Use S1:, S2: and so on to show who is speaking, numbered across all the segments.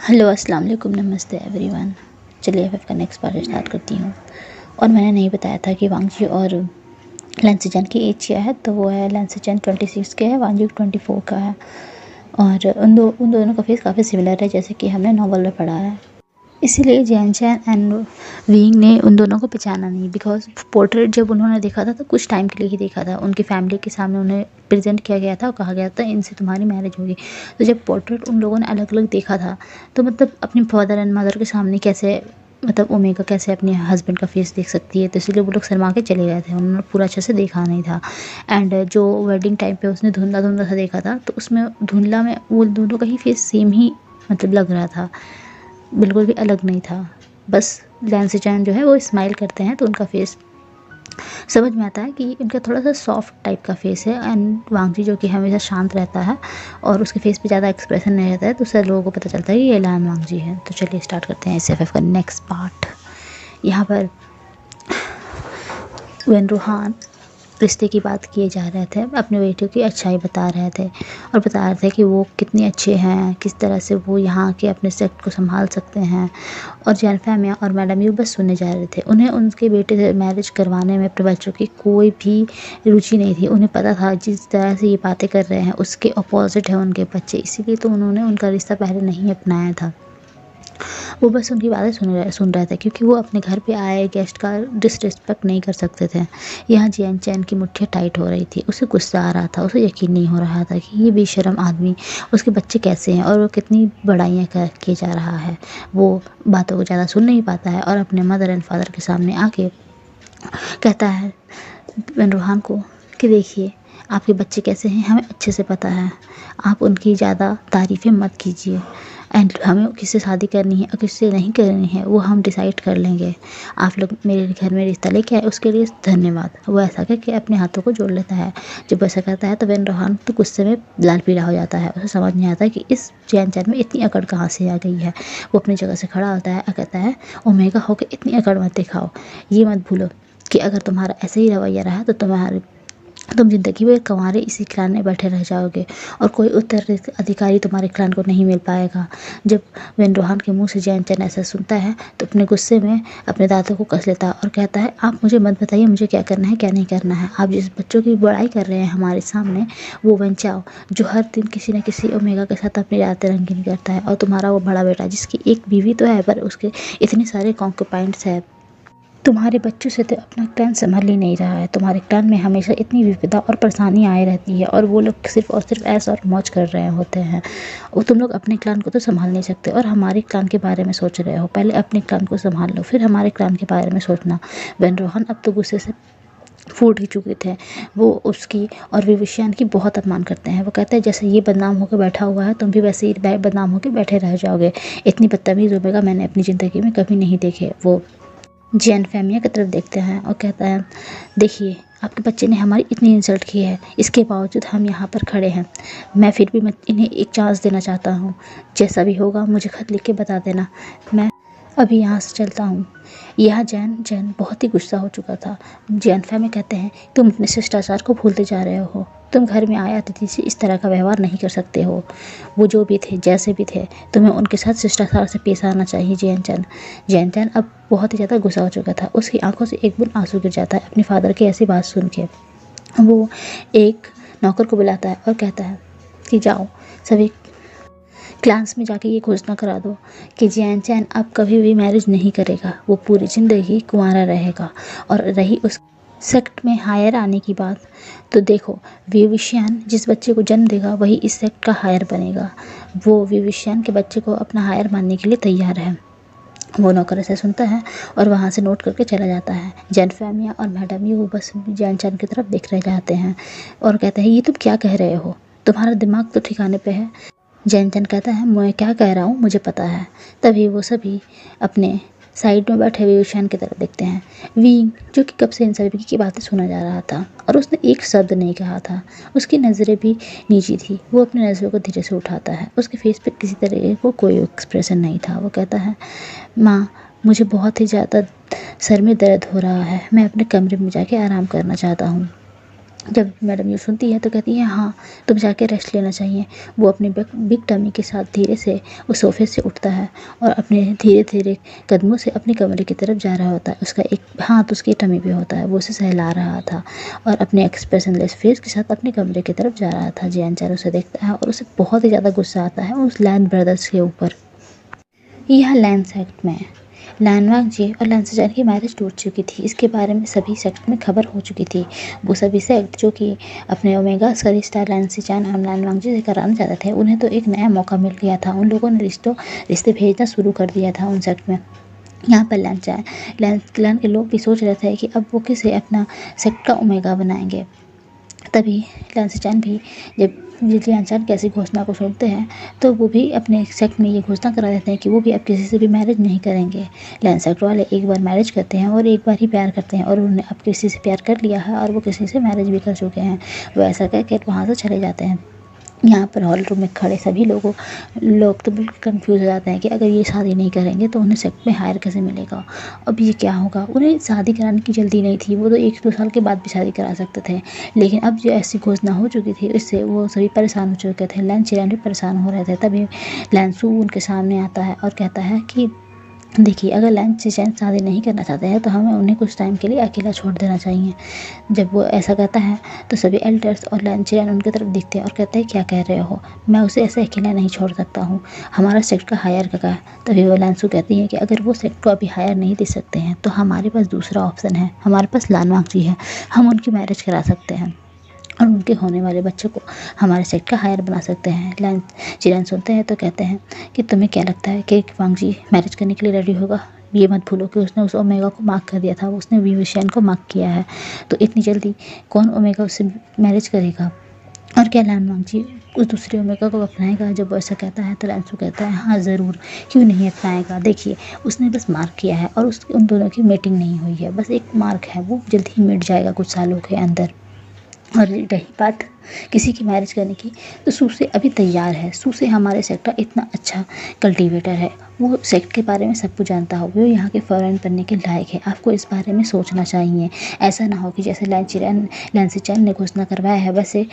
S1: Hello अस्सलाम वालेकुम, नमस्ते एवरीवन। चलिए एफएफ का नेक्स्ट पार्ट स्टार्ट करती हूँ। और मैंने नहीं बताया था कि वांगजी और लैंसिजन की एज क्या है। तो वो है, लैंसिजन 26 के है, वांगजी 24 का है। और उन दोनों का फेस काफ़ी सिमिलर है, जैसे कि हमने नॉवल में पढ़ा है। इसीलिए जैन चैन एंड विंग ने उन दोनों को पहचाना नहीं, बिकॉज पोर्ट्रेट जब उन्होंने देखा था तो कुछ टाइम के लिए ही देखा था। उनकी फैमिली के सामने उन्हें प्रेजेंट किया गया था और कहा गया था इनसे तुम्हारी मैरिज होगी। तो जब पोर्ट्रेट उन लोगों ने अलग अलग देखा था, तो मतलब अपनी फादर एंड मदर के सामने कैसे, मतलब ओमेगा कैसे अपने हस्बैंड का फेस देख सकती है। तो इसलिए वो लोग शर्मा के चले गए थे, उन्होंने पूरा अच्छे से देखा नहीं था। एंड जो वेडिंग टाइम पे उसने धुंधला धुंधला सा देखा था, तो उसमें धुंधला में वो दोनों का ही फेस सेम ही मतलब लग रहा था, बिल्कुल भी अलग नहीं था। बस लैंसिजन जो है वो स्माइल करते हैं तो उनका फेस समझ में आता है कि उनका थोड़ा सा सॉफ्ट टाइप का फेस है। एंड वांगजी जो कि हमेशा शांत रहता है और उसके फेस पे ज़्यादा एक्सप्रेशन नहीं रहता है, तो उससे लोगों को पता चलता है कि ये लान वांगजी है। तो चलिए स्टार्ट करते हैं एसएफएफ का नेक्स्ट पार्ट। यहाँ पर वेन रूहान रिश्ते की बात किए जा रहे थे, अपने बेटे की अच्छाई बता रहे थे और बता रहे थे कि वो कितने अच्छे हैं, किस तरह से वो यहाँ के अपने सेक्ट को संभाल सकते हैं। और जैन फैमिया और मैडम यू बस सुनने जा रहे थे। उन्हें उनके बेटे से मैरिज करवाने में अपने बच्चों की कोई भी रुचि नहीं थी। उन्हें पता था जिस तरह से ये बातें कर रहे हैं उसके अपोजिट है उनके बच्चे, इसीलिए तो उन्होंने उनका रिश्ता पहले नहीं अपनाया था। वो बस उनकी बातें सुन रहे थे, क्योंकि वो अपने घर पे आए गेस्ट का डिसरिस्पेक्ट नहीं कर सकते थे। यहाँ जैन चैन की मुट्ठी टाइट हो रही थी, उसे गुस्सा आ रहा था, उसे यकीन नहीं हो रहा था कि ये बेशर्म आदमी, उसके बच्चे कैसे हैं और वो कितनी बड़ाइयाँ किए जा रहा है। वो बातों को ज़्यादा सुन नहीं पाता है और अपने मदर एंड फादर के सामने आके कहता है रूहान को कि देखिए आपके बच्चे कैसे हैं हमें अच्छे से पता है, आप उनकी ज़्यादा तारीफ़ें मत कीजिए। एंड हमें किससे शादी करनी है और किससे नहीं करनी है वो हम डिसाइड कर लेंगे। आप लोग मेरे घर में रिश्ता लेके आए उसके लिए धन्यवाद। वो ऐसा करके अपने हाथों को जोड़ लेता है। जब ऐसा करता है तो वेन रूहान तो गुस्से में लाल पीला हो जाता है। उसे समझ नहीं आता कि इस जैन चैन में इतनी अकड़ कहाँ से आ गई है। वो अपनी जगह से खड़ा होता है और कहता है ओमेगा होकर इतनी अकड़ मत दिखाओ। ये मत भूलो कि अगर तुम्हारा ऐसे ही रवैया रहा तो तुम ज़िंदगी में कंवारे इसी क्लान में बैठे रह जाओगे और कोई उत्तराधिकारी तुम्हारे क्लान को नहीं मिल पाएगा। जब वेन रूहान के मुंह से जैन चैन ऐसा सुनता है तो अपने गुस्से में अपने दांतों को कस लेता है और कहता है आप मुझे मत बताइए मुझे क्या करना है क्या नहीं करना है। आप जिस बच्चों की बड़ाई कर रहे हैं हमारे सामने, वो वेन चाओ जो हर दिन किसी न किसी ओमेगा के साथ अपनी रातें रंगीन करता है, और तुम्हारा वो बड़ा बेटा जिसकी एक बीवी तो है पर उसके इतने सारे कॉन्कुपाइंट्स है। तुम्हारे बच्चों से तो अपना क्लान संभल ही नहीं रहा है। तुम्हारे क्लान में हमेशा इतनी विपदा और परेशानी आए रहती है और वो लोग सिर्फ और सिर्फ ऐश और मौज कर रहे होते हैं। और तुम लोग अपने क्लान को तो संभाल नहीं सकते और हमारे क्लान के बारे में सोच रहे हो। पहले अपने क्लान को संभाल लो फिर हमारे क्लान के बारे में सोचना। वेन रूहान अब तो गुस्से से फूट ही चुके थे। वो उसकी और विविशियन की बहुत अपमान करते हैं। वो कहते हैं जैसे ये बदनाम होकर बैठा हुआ है तुम भी वैसे ही बदनाम होकर बैठे रह जाओगे। इतनी बदतमीज ओमेगा मैंने अपनी ज़िंदगी में कभी नहीं देखे। वो जैन फैमिया की तरफ देखते हैं और कहता है देखिए आपके बच्चे ने हमारी इतनी इंसल्ट की है, इसके बावजूद हम यहाँ पर खड़े हैं। मैं फिर भी इन्हें एक चांस देना चाहता हूँ। जैसा भी होगा मुझे खत लिख के बता देना। मैं अभी यहाँ से चलता हूँ। यह जैन बहुत ही गुस्सा हो चुका था। जैन फैमिली कहते हैं तुम अपने शिष्टाचार को भूलते जा रहे हो। तुम घर में आए अतिथि से इस तरह का व्यवहार नहीं कर सकते हो। वो जो भी थे जैसे भी थे तुम्हें उनके साथ शिष्टाचार से पेश आना चाहिए। जैन चैन अब बहुत ही ज़्यादा गुस्सा हो चुका था। उसकी आंखों से एक बूंद आंसू गिर जाता है अपनी फादर की ऐसी बात सुन के। वो एक नौकर को बुलाता है और कहता है कि जाओ सभी क्लास में जाके ये घोषणा करा दो कि जैन चैन अब कभी भी मैरिज नहीं करेगा। वो पूरी ज़िंदगी कुंवारा रहेगा। और रही उस सेक्ट में हायर आने की बात, तो देखो विविशियन जिस बच्चे को जन्म देगा वही इस सेक्ट का हायर बनेगा। वो विविशियन के बच्चे को अपना हायर मानने के लिए तैयार है। वो नौकर ऐसे सुनता है और वहाँ से नोट करके चला जाता है। जैन फैमिया और मैडम यू बस जैन चैन की तरफ देख रहे जाते हैं और कहते हैं ये तुम क्या कह रहे हो, तुम्हारा दिमाग तो ठिकाने पे है। जैन चैन कहता है मैं क्या कह रहा हूँ मुझे पता है। तभी वो सभी अपने साइड में बैठे हुए विशान की तरफ देखते हैं। विंग जो कि कब से इन सभी की बातें सुना जा रहा था और उसने एक शब्द नहीं कहा था, उसकी नज़रें भी नीची थी। वो अपनी नज़रों को धीरे से उठाता है। उसके फेस पे किसी तरह को कोई एक्सप्रेशन नहीं था। वो कहता है माँ मुझे बहुत ही ज़्यादा सर में दर्द हो रहा है, मैं अपने कमरे में जाके आराम करना चाहता हूँ। जब मैडम ये सुनती है तो कहती है हाँ तुम जाके रेस्ट लेना चाहिए। वो अपने बिग टमी के साथ धीरे से उस सोफे से उठता है और अपने धीरे धीरे कदमों से अपने कमरे की तरफ जा रहा होता है। उसका एक हाथ उसकी टमी पे होता है, वो उसे सहला रहा था और अपने एक्सप्रेशनलेस फेस के साथ अपने कमरे की तरफ जा रहा था। जियान चैन उसे देखता है और उसे बहुत ही ज़्यादा गुस्सा आता है उस लैन ब्रदर्स के ऊपर। यह लैन सेक्ट में लानवांग जी और लांसजान की मैरिज टूट चुकी थी। इसके बारे में सभी सेक्ट में खबर हो चुकी थी। वो सभी सेक्ट जो कि अपने ओमेगा का रिश्ता लांसजान और लानवांग जी से कराना चाहते थे, उन्हें तो एक नया मौका मिल गया था। उन लोगों ने रिश्ते भेजना शुरू कर दिया था उन सेक्ट में। यहाँ पर लान के लोग भी सोच रहे थे कि अब वो किसे अपना सेक्ट का ओमेगा बनाएंगे। तभी लांसजान भी जब जियानचान की ऐसी घोषणा को सुनते हैं तो वो भी अपने सेक्ट में ये घोषणा करा देते हैं कि वो भी अब किसी से भी मैरिज नहीं करेंगे। लैन सेक्ट वाले एक बार मैरिज करते हैं और एक बार ही प्यार करते हैं और उन्होंने अब किसी से प्यार कर लिया है और वो किसी से मैरिज भी कर चुके हैं। वो ऐसा कह कर वहाँ से चले जाते हैं। यहाँ पर हॉल रूम में खड़े सभी लोग तो बिल्कुल कंफ्यूज हो जाते हैं कि अगर ये शादी नहीं करेंगे तो उन्हें सेक्ट में हायर कैसे मिलेगा, अब ये क्या होगा। उन्हें शादी कराने की जल्दी नहीं थी, वो तो 1-2 साल के बाद भी शादी करा सकते थे, लेकिन अब जो ऐसी घोषणा हो चुकी थी इससे वो सभी परेशान हो चुके थे। लैन चिरान भी परेशान हो रहे थे। तभी लैंसू उनके सामने आता है और कहता है कि देखिए अगर लैन चिचैन शादी नहीं करना चाहते हैं तो हमें उन्हें कुछ टाइम के लिए अकेला छोड़ देना चाहिए। जब वो ऐसा कहता है तो सभी एल्डर्स और लैन चिचैन उनकी तरफ दिखते हैं और कहते हैं क्या कह रहे हो, मैं उसे ऐसे अकेला नहीं छोड़ सकता हूँ, हमारा सेक्ट का हायर का। तभी वो लैंसू कहती है कि अगर वो सेक्ट को अभी हायर नहीं दे सकते हैं तो हमारे पास दूसरा ऑप्शन है, हमारे पास लानवांग जी है, हम उनकी मैरिज करा सकते हैं और उनके होने वाले बच्चे को हमारे सेक्ट का हायर बना सकते हैं। लैन चिरान सुनते हैं तो कहते हैं कि तुम्हें क्या लगता है कि वांग जी मैरिज करने के लिए रेडी होगा। ये मत भूलो कि उसने उस ओमेगा को मार्क कर दिया था, उसने विविशियन को मार्क किया है, तो इतनी जल्दी कौन ओमेगा उससे मैरिज करेगा। और क्या लानवांग जी उस दूसरे ओमेगा को अपनाएगा। जब वो ऐसा कहता है तो लैंसू कहता है हाँ ज़रूर, क्यों नहीं अपनाएगा। देखिए उसने बस मार्क किया है और उन दोनों की मीटिंग नहीं हुई है, बस एक मार्क है, वो जल्द ही मिट जाएगा कुछ सालों के अंदर। और रही बात किसी की मैरिज करने की, तो सूसे अभी तैयार है। सूसे हमारे सेक्ट का इतना अच्छा कल्टीवेटर है, वो सेक्ट के बारे में सब कुछ जानता हो, वो यहाँ के फॉरेन बनने के लायक है। आपको इस बारे में सोचना चाहिए। ऐसा ना हो कि जैसे लैंसिचैन ने घोषणा करवाया है वैसे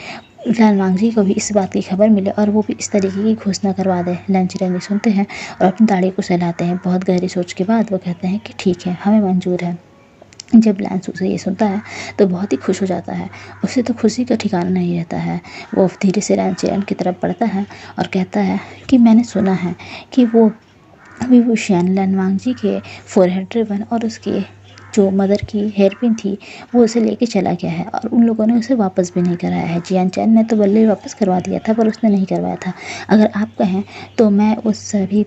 S1: लानवांग जी को भी इस बात की खबर मिले और वो भी इस तरीके की घोषणा करवा दे। लैंसिचैन सुनते हैं और अपनी दाढ़ी को सहलाते हैं। बहुत गहरी सोच के बाद वो कहते हैं कि ठीक है, हमें मंजूर है। जब लैंसू से ये सुनता है तो बहुत ही खुश हो जाता है। उसे तो खुशी का ठिकाना नहीं रहता है। वो धीरे से लैंसिचैन की तरफ बढ़ता है और कहता है कि मैंने सुना है कि वो विवुशियन लानवांग जी के फोरहेड रिबन और उसके जो मदर की हेयरपिन थी वो उसे लेके चला गया है और उन लोगों ने उसे वापस भी नहीं कराया है। जियान चैन ने तो बल्ले वापस करवा दिया था पर उसने नहीं करवाया था। अगर आप कहें तो मैं उस सभी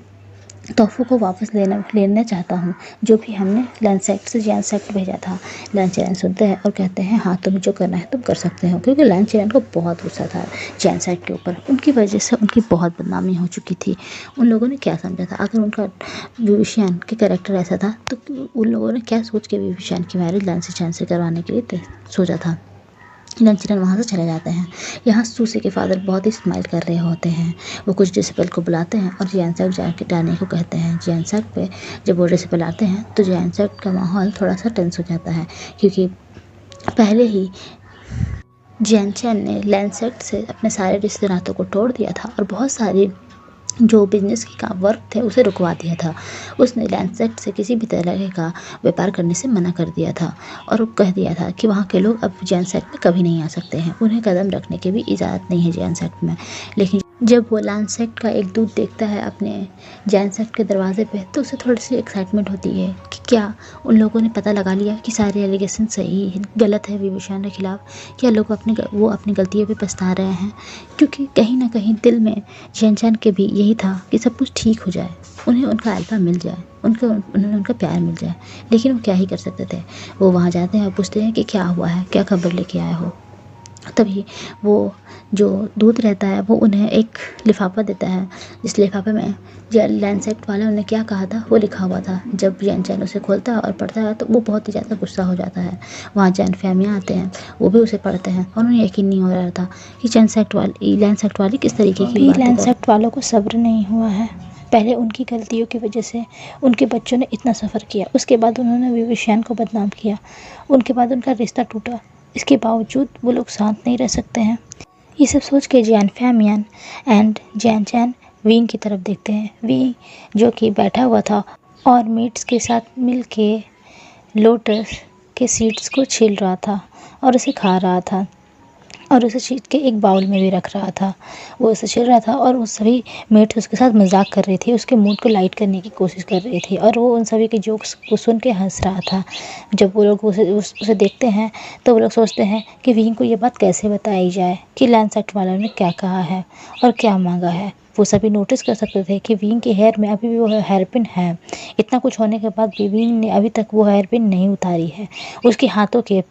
S1: तोहफ़ों को वापस लेना चाहता हूँ जो भी हमने लैन सेक्ट से जियान सेक्ट भेजा था। लैन चिरान सुनते हैं और कहते हैं हाँ तुम्हें जो करना है तुम कर सकते हो, क्योंकि लैन चिरान को बहुत गुस्सा था जियान सेक्ट के ऊपर। उनकी वजह से उनकी बहुत बदनामी हो चुकी थी। उन लोगों ने क्या समझा था, अगर उनका विविशियन के कैरेक्टर ऐसा था तो उन लोगों ने क्या सोच के विविशियन की मैरिज लैन चिरान से करवाने के लिए सोचा था। लैन चिरान वहाँ से चले जाते हैं। यहाँ सूसे के फादर बहुत ही स्माइल कर रहे होते हैं। वो कुछ डिसिपल को बुलाते हैं और जियान सेक्ट जाने को कहते हैं। जियान सेक्ट पे जब वो डिसिपल आते हैं तो जियान सेक्ट का माहौल थोड़ा सा टेंस हो जाता है, क्योंकि पहले ही जियान चैन ने लैन सेक्ट से अपने सारे रिश्ते नातों को तोड़ दिया था और बहुत सारी जो बिजनेस की काम वर्क थे उसे रुकवा दिया था। उसने लैन सेक्ट से किसी भी तरह का व्यापार करने से मना कर दिया था और कह दिया था कि वहाँ के लोग अब जियान सेक्ट में कभी नहीं आ सकते हैं, उन्हें कदम रखने की भी इजाज़त नहीं है जियान सेक्ट में। लेकिन जब वो लैन सेक्ट का एक दूत देखता है अपने जियान सेक्ट के दरवाजे पे तो उसे थोड़ी सी एक्साइटमेंट होती है कि क्या उन लोगों ने पता लगा लिया कि सारे एलिगेशन सही गलत है विविशियन के खिलाफ, क्या लोग वो अपनी गलतियों पे पछता रहे हैं। क्योंकि कहीं ना कहीं दिल में जियान चैन के भी यही था कि सब कुछ ठीक हो जाए, उन्हें उनका अल्फा मिल जाए, उन्हें उनका प्यार मिल जाए। लेकिन वो क्या ही कर सकते थे। वो वहाँ जाते हैं और पूछते हैं कि क्या हुआ है, क्या खबर लेके आए हो। तभी वो जो दूध रहता है वो उन्हें एक लिफाफा देता है, जिस लिफाफे में लैन सेक्ट वाले उन्हें क्या कहा था वो लिखा हुआ था। जब जियान चैन उसे खोलता है और पढ़ता है तो वो बहुत ही ज़्यादा गुस्सा हो जाता है। वहाँ जैन फैमियाँ आते हैं, वो भी उसे पढ़ते हैं और उन्हें यकीन नहीं हो रहा था कि लैन सेक्ट वाली किस तरीके की
S2: लैन सेक्ट वालों को सब्र नहीं हुआ है। पहले उनकी गलतियों की वजह से उनके बच्चों ने इतना सफ़र किया, उसके बाद उन्होंने विविशियन को बदनाम किया, उनके बाद उनका रिश्ता टूटा, इसके बावजूद वो लोग शांत नहीं रह सकते हैं। ये सब सोच के जियान फैमियन एंड जियान चैन विंग की तरफ देखते हैं। विंग जो कि बैठा हुआ था और मेट्स के साथ मिल के लोटस के सीड्स को छील रहा था और उसे खा रहा था और उसे छील के एक बाउल में भी रख रहा था। वो उसे छील रहा था और वो सभी मेट्स उसके साथ मजाक कर रही थी, उसके मूड को लाइट करने की कोशिश कर रही थी और वो उन सभी के जोक्स को सुन के हंस रहा था। जब वो लोग उसे देखते हैं तो वो लोग सोचते हैं कि विंग को ये बात कैसे बताई जाए कि लैंडसेट वालों ने क्या कहा है और क्या मांगा है। वो सभी नोटिस कर सकते थे कि विंग के हेयर में अभी भी वो हेयर पिन है। इतना कुछ होने के बाद भी विंग ने अभी तक वो हेयर पिन नहीं उतारी है। उसके हाथों के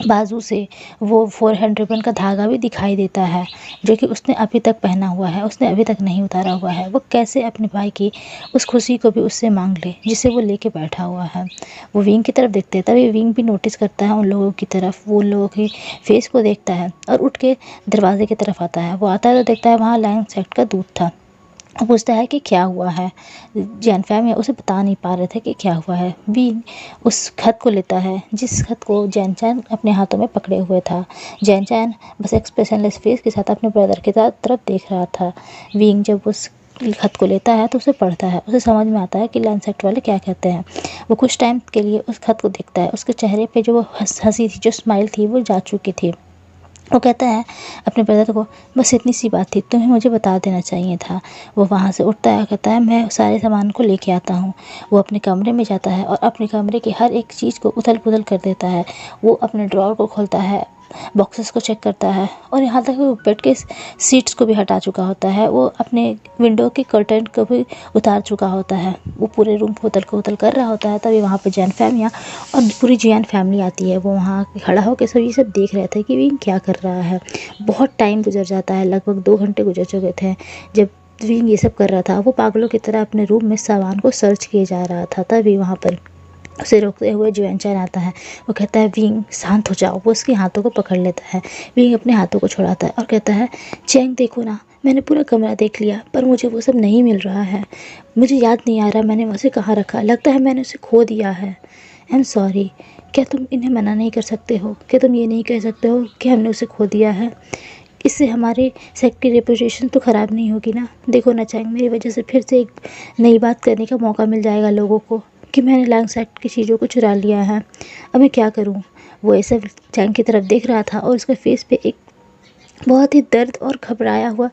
S2: बाजू से वो 400 रिबन का धागा भी दिखाई देता है जो कि उसने अभी तक पहना हुआ है, उसने अभी तक नहीं उतारा हुआ है। वो कैसे अपने भाई की उस खुशी को भी उससे मांग ले जिसे वो लेके बैठा हुआ है। वो विंग की तरफ देखते हैं, तभी विंग भी नोटिस करता है उन लोगों की तरफ, वो लोगों की फेस को देखता है और उठ के दरवाजे की तरफ आता है। वो आता है तो देखता है वहाँ लैंडसेट का दूध था। वो पूछता है कि क्या हुआ है। जियान फैमियन उसे बता नहीं पा रहे थे कि क्या हुआ है। विंग उस खत को लेता है जिस खत को जियान चैन अपने हाथों में पकड़े हुए था। जियान चैन बस एक्सप्रेशनलेस फेस के साथ अपने ब्रदर की तरफ देख रहा था। विंग जब उस खत को लेता है तो उसे पढ़ता है, उसे समझ में आता है कि लैंडसेट वाले क्या कहते हैं। वो कुछ टाइम के लिए उस खत को देखता है, उसके चेहरे पे जो वो हंसी थी, जो स्माइल थी, वो जा चुकी थी। वो कहता है अपने ब्रदर को, बस इतनी सी बात थी, तुम्हें मुझे बता देना चाहिए था। वो वहाँ से उठता है, कहता है मैं सारे सामान को लेके आता हूँ। वो अपने कमरे में जाता है और अपने कमरे की हर एक चीज़ को उथल पुथल कर देता है। वो अपने ड्रॉर को खोलता है, बॉक्सेस को चेक करता है और यहाँ तक वो बेड के सीट्स को भी हटा चुका होता है। वो अपने विंडो के कर्टन को भी उतार चुका होता है। वो पूरे रूम को उथल कर रहा होता है। तभी वहाँ पर जियान फैमियन और पूरी जियान फैमिली आती है। वो वहाँ खड़ा होकर सभी सब देख रहे थे कि विंग क्या कर रहा है। बहुत टाइम गुजर जाता है, लगभग 2 घंटे गुजर चुके थे जब विंग ये सब कर रहा था। वो पागलों की तरह अपने रूम में सामान को सर्च किए जा रहा था। तभी वहाँ पर उसे रोकते हुए जियान चैन आता है। वो कहता है विंग शांत हो जाओ। वो उसके हाथों को पकड़ लेता है। विंग अपने हाथों को छुड़ाता है और कहता है चैन देखो ना, मैंने पूरा कमरा देख लिया पर मुझे वो सब नहीं मिल रहा है। मुझे याद नहीं आ रहा मैंने उसे कहाँ रखा, लगता है मैंने उसे खो दिया है। I am sorry. क्या तुम इन्हें मना नहीं कर सकते हो? क्या तुम ये नहीं कह सकते हो कि हमने उसे खो दिया है? इससे हमारे सेक्ट की रेपुटेशन तो ख़राब नहीं होगी ना। देखो ना चैंग, मेरी वजह से फिर से एक नई बात करने का मौका मिल जाएगा लोगों को कि मैंने लैंडसेट की चीज़ों को चुरा लिया है। अब मैं क्या करूं? वो ऐसे चैंग की तरफ देख रहा था और उसके फेस पे एक बहुत ही दर्द और घबराया हुआ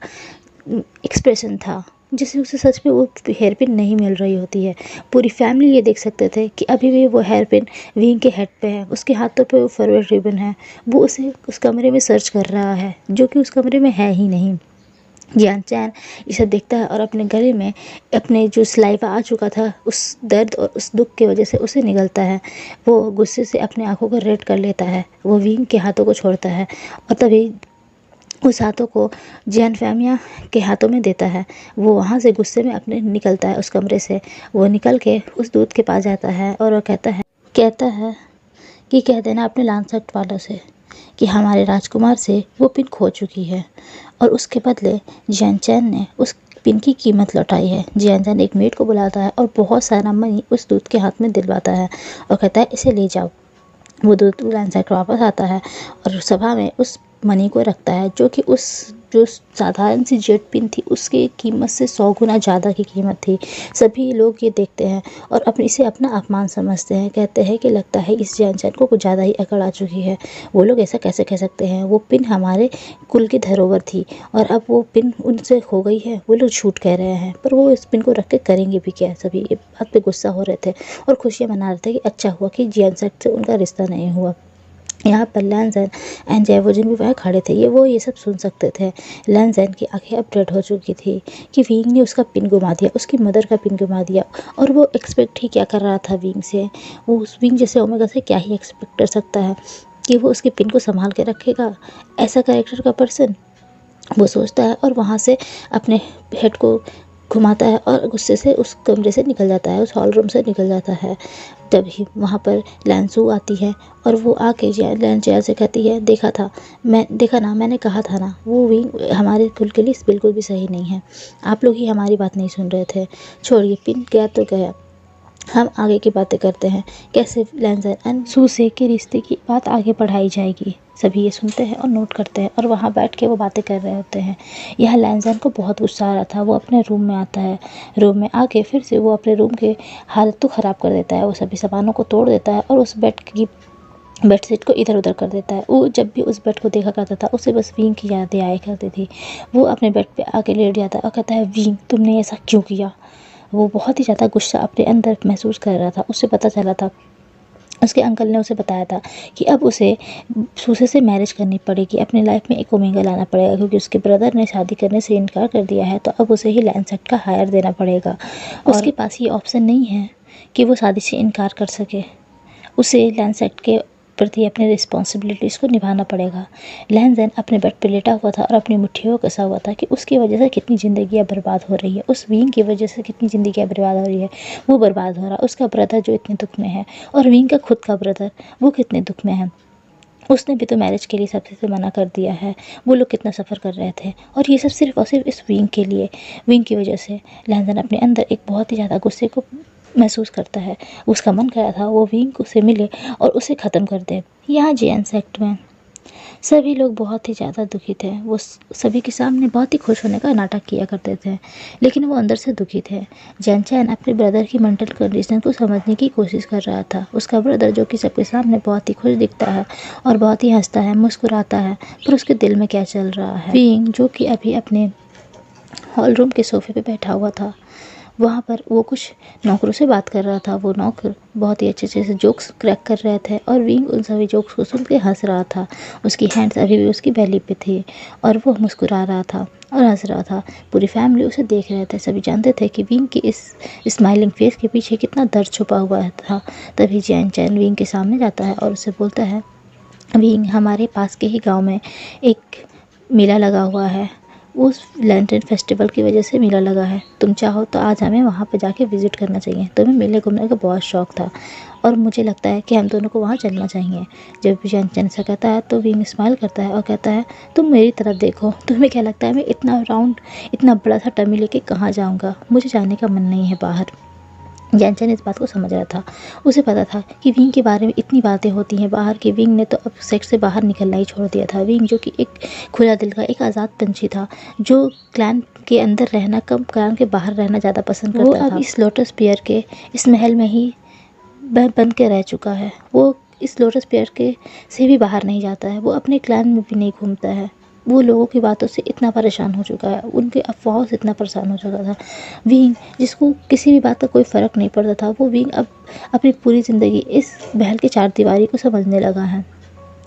S2: एक्सप्रेशन था, जिससे उसे सच में वो हेयर पिन नहीं मिल रही होती है। पूरी फैमिली ये देख सकते थे कि अभी भी वो हेयर पिन विंग के हेड पे है, उसके हाथों पे वो फॉरवर्ड रिबन है। वो उसे उस कमरे में सर्च कर रहा है जो कि उस कमरे में है ही नहीं। जियान चैन ये सब देखता है और अपने गले में अपने जो सलाइवा आ चुका था उस दर्द और उस दुख की वजह से उसे निगलता है। वो गुस्से से अपने आंखों को रेड कर लेता है। वो विंग के हाथों को छोड़ता है और तभी उस हाथों को जियान फैमियन के हाथों में देता है। वो वहाँ से गुस्से में अपने निकलता है उस कमरे से। वो निकल के उस दूध के पास जाता है और वो कहता है कि कह देना अपने लैंडसेट वालों से कि हमारे राजकुमार से वो पिन खो चुकी है और उसके बदले जियान चैन ने उस पिन की कीमत लौटाई है। जियान चैन एक मेड को बुलाता है और बहुत सारा मनी उस दूध के हाथ में दिलवाता है और कहता है इसे ले जाओ। वो दूध लैंडसेट वापस आता है और सभा में उस मनी को रखता है जो कि उस जो साधारण सी जेट पिन थी उसकी कीमत से 100 गुना ज़्यादा की कीमत थी। सभी लोग ये देखते हैं और इसे अपना अपमान समझते हैं। कहते हैं कि लगता है इस जियान चैन को कुछ ज़्यादा ही अकड़ आ चुकी है। वो लोग ऐसा कैसे कह सकते हैं? वो पिन हमारे कुल की धरोहर थी और अब वो पिन उनसे खो गई है। वो लोग झूठ कह रहे हैं, पर वो इस पिन को रख के करेंगे भी क्या? सभी ये बात पे गुस्सा हो रहे थे और खुशियाँ मना रहे थे कि अच्छा हुआ कि जियान चैन से उनका रिश्ता नहीं हुआ। यहाँ पर लैंज़न एंड जैवोजिन भी वह खड़े थे। ये सब सुन सकते थे। लैंज़न की आंखें अब रेड हो चुकी थी कि विंग ने उसका पिन गुमा दिया, उसकी मदर का पिन गुमा दिया। और वो एक्सपेक्ट ही क्या कर रहा था विंग से? वो उस विंग जैसे ओमेगा से क्या ही एक्सपेक्ट कर सकता है कि वो उसके पिन को संभाल के रखेगा? ऐसा कैरेक्टर का पर्सन वो सोचता है और वहाँ से अपने हेड को घुमाता है और गुस्से से उस कमरे से निकल जाता है, उस हॉल रूम से निकल जाता है। तभी वहाँ पर लैंसू आती है और वो आके जियान से कहती है देखा ना, मैंने कहा था ना, वो विंग हमारे कुल के लिए बिल्कुल भी सही नहीं है। आप लोग ही हमारी बात नहीं सुन रहे थे। छोड़िए, पिन गया तो गया। हम आगे की बातें करते हैं, कैसे लैंजन एंड सूसे के रिश्ते की बात आगे बढ़ाई जाएगी। सभी ये सुनते हैं और नोट करते हैं और वहाँ बैठ के वो बातें कर रहे होते हैं। यह लैंजन को बहुत गुस्सा आ रहा था। वो अपने रूम में आता है। रूम में आके फिर से वो अपने रूम के हालत तो ख़राब कर देता है। वो सभी सामानों को तोड़ देता है और उस बेडशीट को इधर उधर कर देता है। वो जब भी उस बेड को देखा करता था उसे बस विंग की यादें आया करती थी। वो अपने बेड पे आके लेट जाता और कहता है, विंग तुमने ऐसा क्यों किया। वो बहुत ही ज़्यादा गुस्सा अपने अंदर महसूस कर रहा था। उसे पता चला था, उसके अंकल ने उसे बताया था कि अब उसे सूसे से मैरिज करनी पड़ेगी, अपनी लाइफ में एक ओमेगा लाना पड़ेगा, क्योंकि उसके ब्रदर ने शादी करने से इनकार कर दिया है। तो अब उसे ही लैंडसेट का हायर देना पड़ेगा। उसके पास ये ऑप्शन नहीं है कि वो शादी से इनकार कर सके। उसे लैंडसेट के प्रति अपनी रिस्पॉन्सिबिलिटीज़ को निभाना पड़ेगा। लैंजन अपने बेड पर लेटा हुआ था और अपनी मुट्ठियों को कसा हुआ था कि उसकी वजह से कितनी ज़िंदगियाँ बर्बाद हो रही है, उस विंग की वजह से कितनी ज़िंदगियाँ बर्बाद हो रही है। वो बर्बाद हो रहा, उसका ब्रदर जो इतने दुख में है, और विंग का खुद का ब्रदर वो कितने दुख में है। उसने भी तो मैरिज के लिए सबसे से मना कर दिया है। वो लोग कितना सफ़र कर रहे थे, और ये सब सिर्फ और सिर्फ इस विंग के लिए, विंग की वजह से लैंजन अपने अंदर एक बहुत ही ज़्यादा गुस्से को महसूस करता है। उसका मन कर रहा था वो विंग से मिले और उसे ख़त्म कर दे। यहाँ जेएन सेक्ट में सभी लोग बहुत ही ज़्यादा दुखी थे। वो सभी के सामने बहुत ही खुश होने का नाटक किया करते थे, लेकिन वो अंदर से दुखी थे। जैन चैन अपने ब्रदर की मेंटल कंडीशन को समझने की कोशिश कर रहा था। उसका ब्रदर जो कि सबके सामने बहुत ही खुश दिखता है और बहुत ही हंसता है, मुस्कुराता है, पर उसके दिल में क्या चल रहा है। विंग जो कि अभी अपने हॉल रूम के सोफे पे बैठा हुआ था, वहाँ पर वो कुछ नौकरों से बात कर रहा था। वो नौकर बहुत ही अच्छे से जोक्स क्रैक कर रहे थे और विंग उन सभी जोक्स को सुन के हंस रहा था। उसकी हैंड्स अभी भी उसकी बेली पे थी और वो मुस्कुरा रहा था और हंस रहा था। पूरी फैमिली उसे देख रहे थे। सभी जानते थे कि विंग की इस स्माइलिंग फेस के पीछे कितना दर्द छुपा हुआ था। तभी जैन चैन विंग के सामने जाता है और उससे बोलता है, विंग हमारे पास के ही गाँव में एक मेला लगा हुआ है, उस लैंटर्न फेस्टिवल की वजह से मेला लगा है। तुम चाहो तो आज हमें वहाँ पर जाके विज़िट करना चाहिए। तुम्हें मेले घूमने का बहुत शौक़ था और मुझे लगता है कि हम दोनों को वहाँ चलना चाहिए। जब भी जैन ऐसा कहता है तो विंग स्माइल करता है और कहता है, तुम मेरी तरफ देखो, तुम्हें क्या लगता है मैं इतना बड़ा सा टमी लेके कहाँ जाऊँगा। मुझे जाने का मन नहीं है बाहर। जैन इस बात को समझ रहा था। उसे पता था कि विंग के बारे में इतनी बातें होती हैं बाहर की। विंग ने तो अब सेक्ट से बाहर निकलना ही छोड़ दिया था। विंग जो कि एक खुला दिल का एक आज़ाद पंछी था, जो क्लैन के अंदर रहना कम, क्लैन के बाहर रहना ज़्यादा पसंद करता था। वो अब इस लोटस पेयर के इस महल में ही बन के रह चुका है। वो इस लोटस पेयर के से भी बाहर नहीं जाता है। वो अपने क्लैन में भी नहीं घूमता है। वो लोगों की बातों से इतना परेशान हो चुका है, उनके अफवाहों से इतना परेशान हो चुका था। विंग जिसको किसी भी बात का कोई फ़र्क नहीं पड़ता था, वो विंग अब अपनी पूरी ज़िंदगी इस महल की चारदीवारी को समझने लगा है।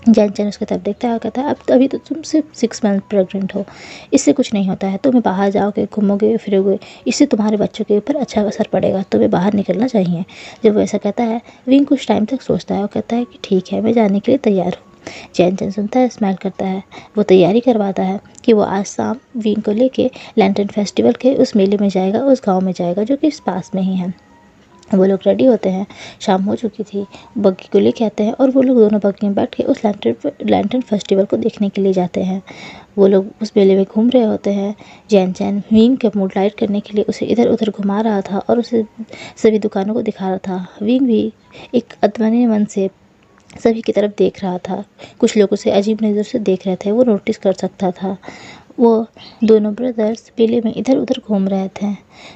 S2: जैन चैन उसकी तरफ देखता है और कहता है, अब अभी तो तुम सिर्फ 6 मंथ प्रेग्नेंट हो, इससे कुछ नहीं होता है। तुम्हें बाहर जाओगे, घूमोगे फिरोगे, इससे तुम्हारे बच्चों के ऊपर अच्छा असर पड़ेगा। तुम्हें बाहर निकलना चाहिए। जब वो ऐसा कहता है, विंग कुछ टाइम तक सोचता है और कहता है कि ठीक है, मैं जाने के लिए तैयार हूँ। जैन सुनता है, स्माइल करता है। वो तैयारी करवाता है कि वो आज शाम विंग को लेके लैंटर्न फेस्टिवल के उस मेले में जाएगा, उस गांव में जाएगा जो कि इस पास में ही है। वो लोग रेडी होते हैं, शाम हो चुकी थी, बग्गी को लेके आते हैं और वो लोग दोनों बग्गी में बैठ के उस लैंटर्न फेस्टिवल को देखने के लिए जाते हैं। वो लोग उस मेले में घूम रहे होते हैं। जैन चैन विंग के मूड लाइट करने के लिए उसे इधर उधर घुमा रहा था और उसे सभी दुकानों को दिखा रहा था। विंग भी एक अदमने मन से सभी की तरफ देख रहा था। कुछ लोग उसे अजीब नज़र से देख रहे थे, वो नोटिस कर सकता था। वो दोनों ब्रदर्स मेले में इधर उधर घूम रहे थे।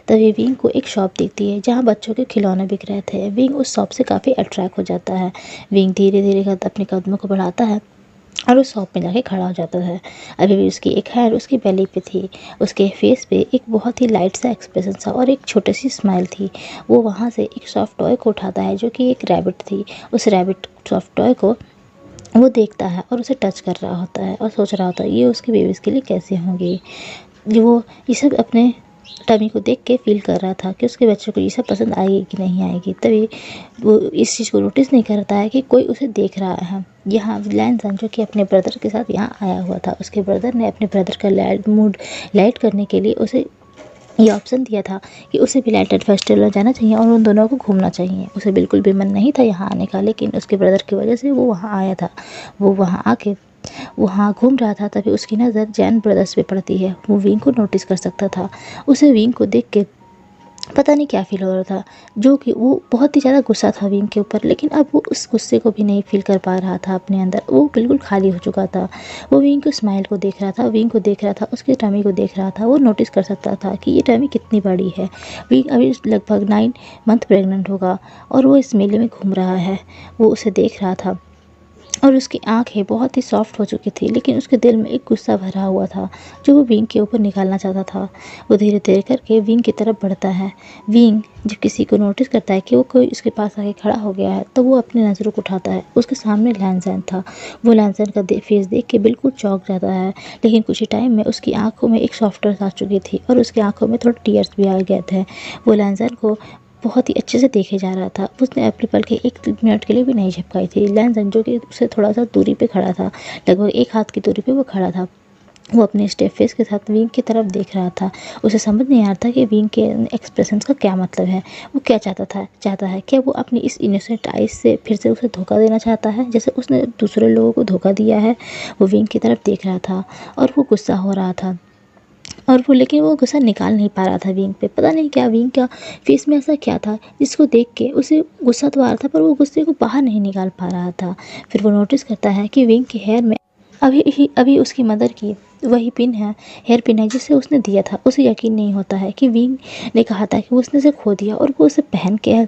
S2: तभी विंग को एक शॉप दिखती है जहाँ बच्चों के खिलौने बिक रहे थे। विंग उस शॉप से काफ़ी अट्रैक्ट हो जाता है। विंग धीरे धीरे अपने कदमों को बढ़ाता है और उस शॉप में जाके खड़ा हो जाता है। अभी भी उसकी एक हैंड उसकी बेली पे थी। उसके फेस पे एक बहुत ही लाइट सा एक्सप्रेशन था और एक छोटी सी स्माइल थी। वो वहाँ से एक सॉफ्ट टॉय को उठाता है जो कि एक रैबिट थी। उस रैबिट सॉफ्ट टॉय को वो देखता है और उसे टच कर रहा होता है और सोच रहा होता है ये उसकी बेबीज़ के लिए कैसे होंगी। वो ये सब अपने टमी को देख के फील कर रहा था कि उसके बच्चों को ये सब पसंद आएगी कि नहीं आएगी। तभी वो इस चीज़ को नोटिस नहीं करता है कि कोई उसे देख रहा है। यहाँ लैंसन जो कि अपने ब्रदर के साथ यहाँ आया हुआ था, उसके ब्रदर ने अपने ब्रदर का मूड लाइट करने के लिए उसे ये ऑप्शन दिया था कि उसे भी लैंटर्न फेस्टिवल जाना चाहिए और उन दोनों को घूमना चाहिए। उसे बिल्कुल भी मन नहीं था यहाँ आने का, लेकिन उसके ब्रदर की वजह से वो वहाँ आया था। वो वहाँ आके वहाँ घूम रहा था। तभी उसकी नज़र जैन ब्रदर्स पे पड़ती है। वो विंग को नोटिस कर सकता था। उसे विंग को देख के
S1: पता नहीं क्या फ़ील हो रहा था, जो कि वो बहुत ही ज़्यादा गुस्सा था विंग के ऊपर, लेकिन अब वो उस गुस्से को भी नहीं फ़ील कर पा रहा था अपने अंदर, वो बिल्कुल खाली हो चुका था। वो विंग के स्माइल को देख रहा था, विंग को देख रहा था, उसकी टमी को देख रहा था। वो नोटिस कर सकता था कि ये टमी कितनी बड़ी है। विंग अभी लगभग 9 मंथ प्रेग्नेंट होगा और वो इस मेले में घूम रहा है। वो उसे देख रहा था और उसकी आँखें बहुत ही सॉफ्ट हो चुकी थी, लेकिन उसके दिल में एक गुस्सा भरा हुआ था जो वो विंग के ऊपर निकालना चाहता था। वो धीरे धीरे करके विंग की तरफ बढ़ता है। विंग जब किसी को नोटिस करता है कि वो कोई उसके पास आके खड़ा हो गया है, तो वो अपनी नज़रों को उठाता है। उसके सामने लैंसैन था। वो लैंसैन का फेस देख के बिल्कुल चौंक जाता है, लेकिन कुछ ही टाइम में उसकी आंखों में एक सॉफ्टनेस आ चुकी थी और उसकी आंखों में थोड़े टीयर्स भी आ गए थे। वो लैंसैन को बहुत ही अच्छे से देखे जा रहा था। उसने अपने पल के 1 मिनट के लिए भी नहीं झपकाई थी। लैंसन जो कि उससे थोड़ा-सा दूरी पे खड़ा था, लगभग 1 हाथ की दूरी पे वो खड़ा था। वो अपने स्टेप फेस के साथ विंग की तरफ देख रहा था। उसे समझ नहीं आ रहा था कि विंग के एक्सप्रेशंस का क्या मतलब है। वो क्या चाहता है क्या वो अपनी इस इनोसेंट आइज़ से फिर से उसे धोखा देना चाहता है, जैसे उसने दूसरे लोगों को धोखा दिया है? वो विंग की तरफ देख रहा था और वो गुस्सा हो रहा था। और वो लेकिन वो गुस्सा निकाल नहीं पा रहा था विंग पे। पता नहीं क्या विंग का फेस में ऐसा क्या था जिसको देख के उसे गुस्सा तो आ रहा था, पर वो गुस्से को बाहर नहीं निकाल पा रहा था। फिर वो नोटिस करता है कि विंग के हेयर में अभी उसकी मदर की वही पिन है, हेयर पिन है जिसे उसने दिया था। उसे यकीन नहीं होता है कि विंग ने कहा था कि उसने उसे खो दिया, और वो उसे पहन के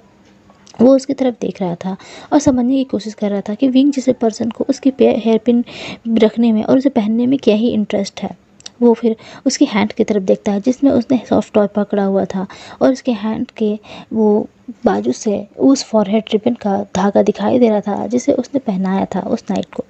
S1: वो उसकी तरफ देख रहा था और समझने की कोशिश कर रहा था कि विंग जैसे पर्सन को उसकी हेयर पिन रखने में और उसे पहनने में क्या ही इंटरेस्ट है। वो फिर उसकी हैंड की तरफ देखता है जिसमें उसने सॉफ्ट टॉय पकड़ा हुआ था, और उसके हैंड के वो बाजू से उस फॉरहेड रिबन का धागा दिखाई दे रहा था जिसे उसने पहनाया था उस नाइट को।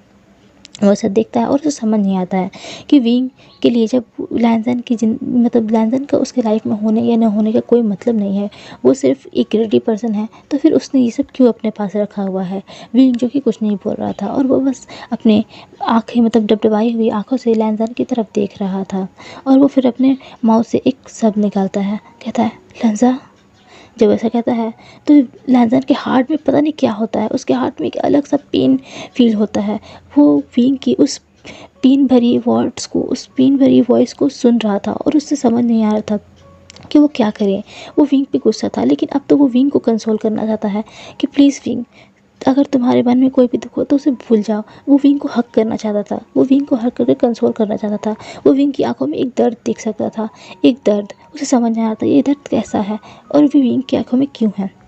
S1: वो उसे देखता है और उसे समझ नहीं आता है कि विंग के लिए जब लैंसन की मतलब लैंसन का उसके लाइफ में होने या न होने का कोई मतलब नहीं है, वो सिर्फ एक ग्रेडी पर्सन है, तो फिर उसने ये सब क्यों अपने पास रखा हुआ है। विंग जो कि कुछ नहीं बोल रहा था और वो बस अपने आँखें डबडबाई हुई आँखों से लैंसन की तरफ देख रहा था, और वो फिर अपने माउथ से एक शब्द निकालता है, कहता है लंजा। जब ऐसा कहता है तो लैंसन के हार्ट में पता नहीं क्या होता है, उसके हार्ट में एक अलग सा पेन फील होता है। वो विंग की उस पेन भरी वर्ड्स को, उस पेन भरी वॉइस को सुन रहा था और उससे समझ नहीं आ रहा था कि वो क्या करे। वो विंग पे गुस्सा था, लेकिन अब तो वो विंग को कंसोल करना चाहता है कि प्लीज़ विंग, अगर तुम्हारे मन में कोई भी दुख हो तो उसे भूल जाओ। वो विंग को हक करना चाहता था, वो विंग को हक करके कंसोल करना चाहता था। वो विंग की आंखों में एक दर्द देख सकता था, एक दर्द। उसे समझ नहीं आता ये दर्द कैसा है और वो विंग की आंखों में क्यों है।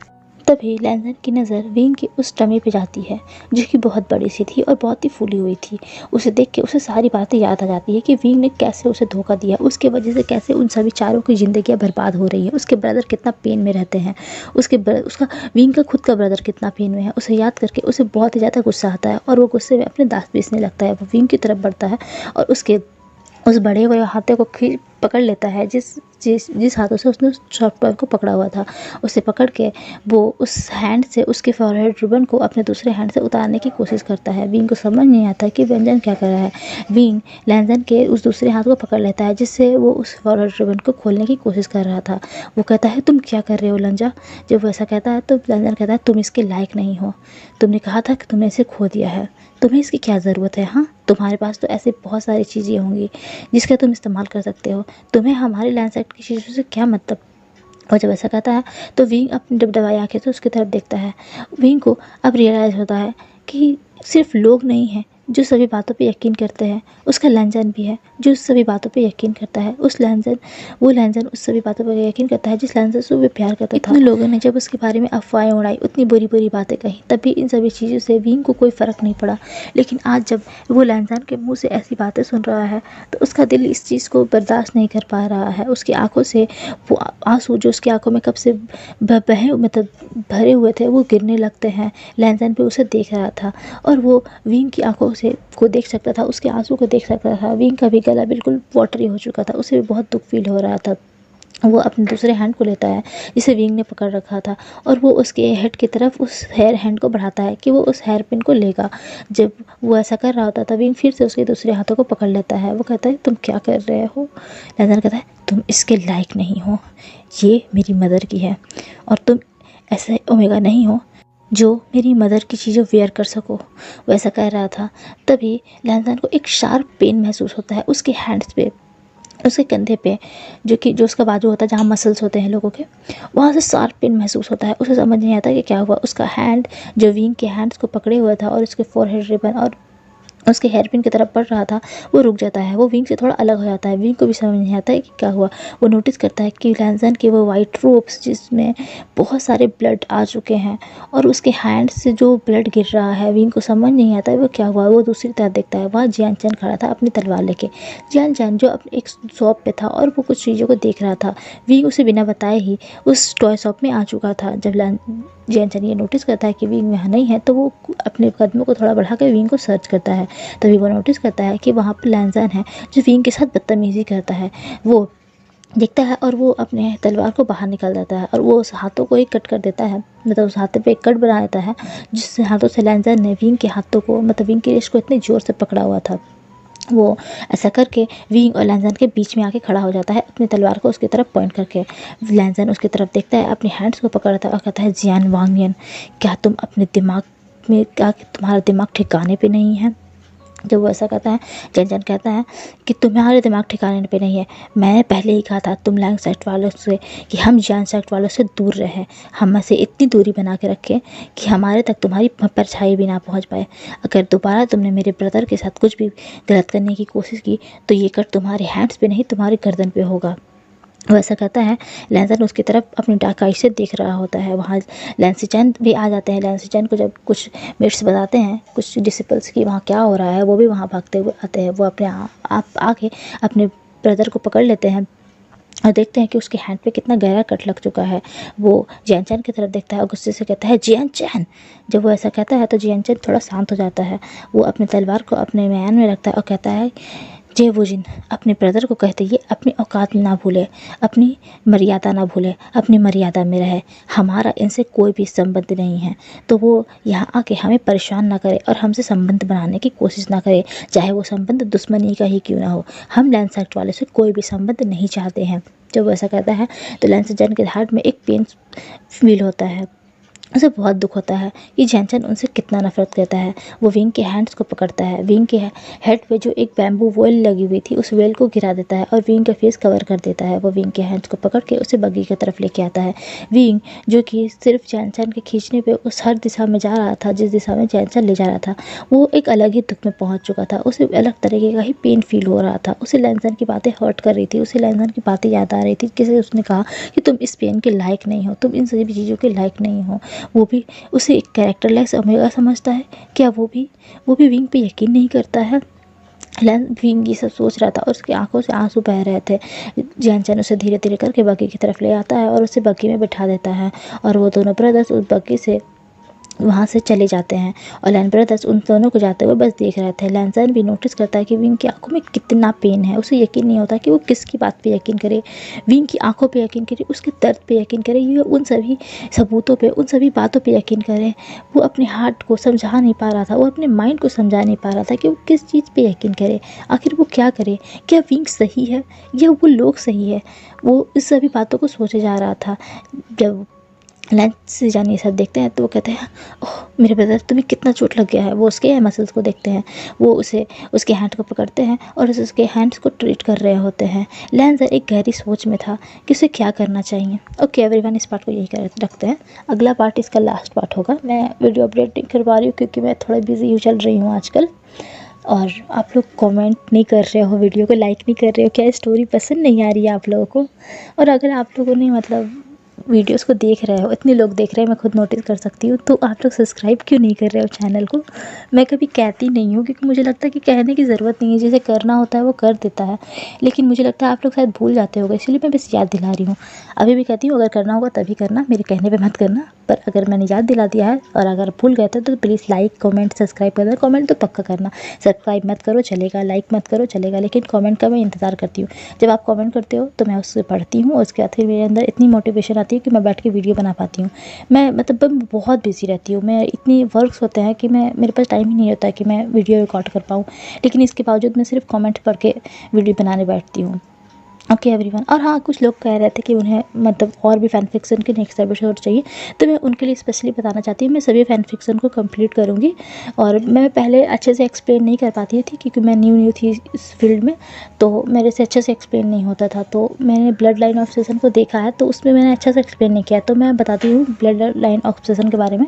S1: तभी लैंसन की नज़र विंग की उस टमी पे जाती है जो कि बहुत बड़ी सी थी और बहुत ही फूली हुई थी। उसे देख के उसे सारी बातें याद आ जाती है कि विंग ने कैसे उसे धोखा दिया, उसके वजह से कैसे उन सभी चारों की ज़िंदगियाँ बर्बाद हो रही हैं। उसके ब्रदर कितना पेन में रहते हैं, उसका विंग का खुद का ब्रदर कितना पेन में है। उसे याद करके उसे बहुत ही ज़्यादा गुस्सा आता है और वो गुस्से में अपने दांत पीसने लगता है। वो विंग की तरफ बढ़ता है और उस बड़े हुए हाथे को पकड़ लेता है जिस हाथों से उसने सॉफ्ट टॉय को पकड़ा हुआ था। उसे पकड़ के वो उस हैंड से उसके फॉरहेड रिबन को अपने दूसरे हैंड से उतारने की कोशिश करता है। विंग को समझ नहीं आता कि व्यंजन क्या कर रहा है। विंग लैंसन के उस दूसरे हाथ को पकड़ लेता है जिससे वो उस फॉरहेड रिबन को खोलने की कोशिश कर रहा था। वो कहता है तुम क्या कर रहे हो लंजा। जब वो ऐसा कहता है तो लैंसन कहता है तुम इसके लायक नहीं हो। तुमने कहा था कि तुमने इसे खो दिया है, तुम्हें इसकी क्या ज़रूरत है। हाँ, तुम्हारे पास तो ऐसे बहुत सारी चीज़ें होंगी जिसका तुम इस्तेमाल कर सकते हो। तुम्हें हमारे लैंडसेट की चीज़ों से क्या मतलब। और जब ऐसा कहता है तो विंग अपनी डबडबाई आंखें से उसकी तरफ देखता है। विंग को अब रियलाइज़ होता है कि सिर्फ लोग नहीं हैं जो सभी बातों पे यकीन करते हैं, उसका लैंसन भी है जो उस सभी बातों पे यकीन करता है। वो लैंसन उस सभी बातों पर यकीन करता है जिस लैंसन से वो प्यार करता था। इतने लोगों ने जब उसके बारे में अफवाहें उड़ाई, उतनी बुरी बुरी बातें कही, तब भी इन सभी चीज़ों से विंग को कोई फ़र्क नहीं पड़ा। लेकिन आज जब वो लैंसन के मुँह से ऐसी बातें सुन रहा है तो उसका दिल इस चीज़ को बर्दाश्त नहीं कर पा रहा है। उसकी आंखों से वो आंसू जो उसकी आंखों में कब से भरे हुए थे वो गिरने लगते हैं। लैंसन भी उसे देख रहा था और वो विंग की आंखों से को देख सकता था, उसके आंसू को देख सकता था। विंग का भी गला बिल्कुल वाटरी हो चुका था, उसे भी बहुत दुख फील हो रहा था। वो अपने दूसरे हैंड को लेता है जिसे विंग ने पकड़ रखा था और वो उसके हेड की तरफ उस हेयर हैंड को बढ़ाता है कि वो उस हेयर पिन को लेगा। जब वो ऐसा कर रहा होता था विंग फिर से उसके दूसरे हाथों को पकड़ लेता है। वो कहता है तुम क्या कर रहे हो। लैंसन कहता है तुम इसके लायक नहीं हो, ये मेरी मदर की है और तुम ऐसे ओमेगा नहीं हो जो मेरी मदर की चीज़ें वेयर कर सको। वैसा कह रहा था। तभी लैंसन को एक शार्प पेन महसूस होता है उसके हैंड्स पे,
S2: उसके कंधे पे जो उसका बाजू होता है जहाँ मसल्स होते हैं लोगों के, वहाँ से शार्प पेन महसूस होता है। उसे समझ नहीं आता कि क्या हुआ। उसका हैंड जो विंग के हैंड्स को पकड़े हुआ था और उसके फोरहेड रिबन और उसके हेयरपिन की तरफ बढ़ रहा था, वो रुक जाता है। वो विंग से थोड़ा अलग हो जाता है। विंग को भी समझ नहीं आता है कि क्या हुआ। वो नोटिस करता है कि लैंसन के वो वाइट रोब्स जिसमें बहुत सारे ब्लड आ चुके हैं और उसके हैंड से जो ब्लड गिर रहा है, विंग को समझ नहीं आता है वो क्या हुआ। वो दूसरी तरफ देखता है, वहाँ जियान चैन खड़ा था अपनी तलवार लेके। जियान चैन जो अपने एक शॉप पे था और वो कुछ चीज़ों को देख रहा था। विंग उसे बिना बताए ही उस टॉय शॉप में आ चुका था। जब जियान चैन ये नोटिस करता है कि विंग यहाँ नहीं है, तो वो अपने कदमों को थोड़ा बढ़ा कर विंग को सर्च करता है। तभी वो नोटिस करता है कि वहाँ पर लैंसन है जो विंग के साथ बदतमीज़ी करता है। वो देखता है और वो अपने तलवार को बाहर निकाल देता है और वो उस हाथों को एक कट कर देता है, मतलब उस हाथे पे एक कट बना देता है, जिस हाथों से लैंसन ने विंग के हाथों को, मतलब विंग की रिस्ट को इतनी ज़ोर से पकड़ा हुआ था। वो ऐसा करके विंग और लैंसन के बीच में आके खड़ा हो जाता है, अपनी तलवार को उसकी तरफ पॉइंट करके। लैंसन उसकी तरफ देखता है, अपने हैंड्स को पकड़ता है और कहता है, जियान वांगियन, क्या तुम अपने दिमाग में, क्या तुम्हारा दिमाग ठिकाने पे नहीं है? जब वो ऐसा कहता है, जियान कहता है कि तुम्हारे दिमाग ठिकाने पे नहीं है। मैंने पहले ही कहा था तुम लैंग सेक्ट वालों से कि हम जियान सेक्ट वालों से दूर रहें, हम से इतनी दूरी बना के रखें कि हमारे तक तुम्हारी परछाई भी ना पहुंच पाए। अगर दोबारा तुमने मेरे ब्रदर के साथ कुछ भी गलत करने की कोशिश की तो ये कट तुम्हारे हैंड्स पे नहीं, तुम्हारी गर्दन पे होगा। वो ऐसा कहता है। लैंसन उसकी तरफ अपनी डार्क आई से देख रहा होता है। वहाँ लैंसी चैन भी आ जाते हैं। लैंसी चैन को जब कुछ मेट्स बताते हैं, कुछ डिसिपल्स की वहाँ क्या हो रहा है, वो भी वहाँ भागते हुए आते हैं। वो अपने आप आके अपने ब्रदर को पकड़ लेते हैं और देखते हैं कि उसके हैंड पे कितना गहरा कट लग चुका है। वो जियान चैन की तरफ देखता है और गुस्से से कहता है, जियान चैन। जब वो ऐसा कहता है तो जियान चैन थोड़ा शांत हो जाता है। वो अपनी तलवार को अपने म्यान में रखता है और कहता है, जे वुजिन, अपने ब्रदर को कहते ये अपनी औकात ना भूले, अपनी मर्यादा ना भूले, अपनी मर्यादा में रहे। हमारा इनसे कोई भी संबंध नहीं है, तो वो यहाँ आके हमें परेशान ना करे और हमसे संबंध बनाने की कोशिश ना करे, चाहे वो संबंध दुश्मनी का ही क्यों ना हो। हम लैंस सेक्ट वाले से कोई भी संबंध नहीं चाहते हैं। जब वो ऐसा कहता है तो लैंसन के हार्ट में एक पेन फील होता है। उसे बहुत दुख होता है कि जियान उनसे कितना नफरत करता है। वो विंग के हैंड्स को पकड़ता है। विंग के हेड पे जो एक बैम्बू वेल लगी हुई थी, उस वेल को गिरा देता है और विंग का फेस कवर कर देता है। वो विंग के हैंड्स को पकड़ के उसे बग्गी की तरफ लेके आता है। विंग जो कि सिर्फ जियान के खींचने पे उस हर दिशा में जा रहा था, जिस दिशा में जियान ले जा रहा था, वो एक अलग ही दुख में पहुंच चुका था। उसे अलग तरीके का ही पेन फील हो रहा था। उसे लैंसन की बातें हर्ट कर रही थी। उसे लैंसन की बातें याद आ रही थी। किसी उसने कहा कि तुम इस पेन के लायक नहीं हो, तुम इन सभी चीज़ों के लायक नहीं हो। वो भी उसे एक कैरेक्टरलेस ओमेगा समझता है। क्या वो भी विंग पे यकीन नहीं करता है? विंग ये सब सोच रहा था और उसकी आंखों से आंसू बह रहे थे। जियान उसे धीरे धीरे करके बग्गी की तरफ ले आता है और उसे बग्गी में बिठा देता है और वो दोनों ब्रदर्स उस बग्गी से वहाँ से चले जाते हैं। और लैन ब्रदर्स उन दोनों को जाते हुए बस देख रहे थे। लैंसन भी नोटिस करता है कि विंग की आंखों में कितना पेन है। उसे यकीन नहीं होता कि वो किसकी बात पे यकीन करे, विंग की आंखों पे यकीन करे, उसके दर्द पे यकीन करे, ये उन सभी सबूतों पे, उन सभी बातों पे यकीन करे। वो अपने हार्ट को समझा नहीं पा रहा था, वो अपने माइंड को समझा नहीं पा रहा था कि वो किस चीज़ पर यकीन करे। आखिर वो क्या करे? क्या विंग सही है या वो लोग सही है? वो इस सभी बातों को सोचे जा रहा था। जब लैंस से जान ये सब देखते हैं तो वो कहते हैं, ओह मेरे ब्रदर, तुम्हें कितना चोट लग गया है। वो उसके मसल्स को देखते हैं। वो उसके हैंड को पकड़ते हैं और उसके हैंड्स को ट्रीट कर रहे होते हैं। लैंस एक गहरी सोच में था कि उसे क्या करना चाहिए। ओके एवरीवन, इस पार्ट को यही रखते हैं। अगला पार्ट इसका लास्ट पार्ट होगा। मैं वीडियो अपडेट नहीं कर पा रही हूँ क्योंकि मैं थोड़ा बिजी चल रही हूँ आजकल। और आप लोग कमेंट नहीं कर रहे हो, वीडियो को लाइक नहीं कर रहे हो। क्या स्टोरी पसंद नहीं आ रही है आप लोगों को? और अगर आप लोगों ने मतलब वीडियोस को देख रहे हो, इतने लोग देख रहे हैं, मैं खुद नोटिस कर सकती हूँ, तो आप लोग सब्सक्राइब क्यों नहीं कर रहे हो चैनल को? मैं कभी कहती नहीं हूँ क्योंकि मुझे लगता है कि कहने की ज़रूरत नहीं है। जिसे करना होता है वो कर देता है, लेकिन मुझे लगता है आप लोग शायद भूल जाते होगे, इसलिए मैं बस याद दिला रही हूँ। अभी भी कहती हूँ, अगर करना होगा तभी करना, मेरे कहने पर मत करना। पर अगर मैंने याद दिला दिया है और अगर भूल गए थे तो प्लीज़ लाइक कमेंट सब्सक्राइब करना। कमेंट तो पक्का करना, सब्सक्राइब मत करो चलेगा, लाइक मत करो चलेगा, लेकिन कमेंट का मैं इंतज़ार करती हूँ। जब आप कमेंट करते हो तो मैं उससे पढ़ती हूँ और उसके बाद फिर मेरे अंदर इतनी मोटिवेशन आती है कि मैं बैठ के वीडियो बना पाती हूँ। मैं मतलब बहुत बिजी रहती हूँ, मैं इतनी वर्क्स होते हैं कि मेरे पास टाइम ही नहीं होता कि मैं वीडियो रिकॉर्ड कर पाऊँ, लेकिन इसके बावजूद मैं सिर्फ कमेंट पढ़ के वीडियो बनाने बैठती हूँ। Okay everyone. और हाँ, कुछ लोग कह रहे थे कि उन्हें मतलब और भी फ़ैन फिक्शन के नेक्स्ट एपिसोड चाहिए, तो मैं उनके लिए स्पेशली बताना चाहती हूँ, मैं सभी फ़ैन फिक्शन को कंप्लीट करूँगी। और मैं पहले अच्छे से एक्सप्लेन नहीं कर पाती थी क्योंकि मैं न्यू थी इस फील्ड में, तो मेरे से अच्छे से एक्सप्लेन नहीं होता था। तो मैंने ब्लड लाइन ऑब्सेशन को देखा है, तो उसमें मैंने अच्छे से एक्सप्लेन नहीं किया, तो मैं बताती हूँ ब्लड लाइन ऑब्सेशन के बारे में।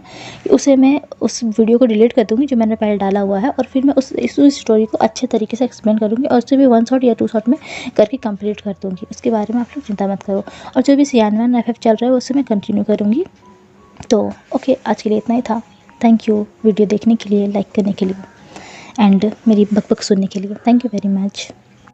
S2: उसे मैं उस वीडियो को डिलीट कर दूँगी जो मैंने पहले डाला हुआ है, और फिर मैं उस स्टोरी को अच्छे तरीके से एक्सप्लेन करूँगी, और उसे भी 1 शॉट या 2 शॉट में करके कंप्लीट कर दूँगी। उसके बारे में आप लोग चिंता मत करो। और जो भी सियानवन एफएफ चल रहा है उसे मैं कंटिन्यू करूँगी। तो ओके, आज के लिए इतना ही था। थैंक यू वीडियो देखने के लिए, लाइक करने के लिए एंड मेरी बकबक सुनने के लिए। Thank you very much.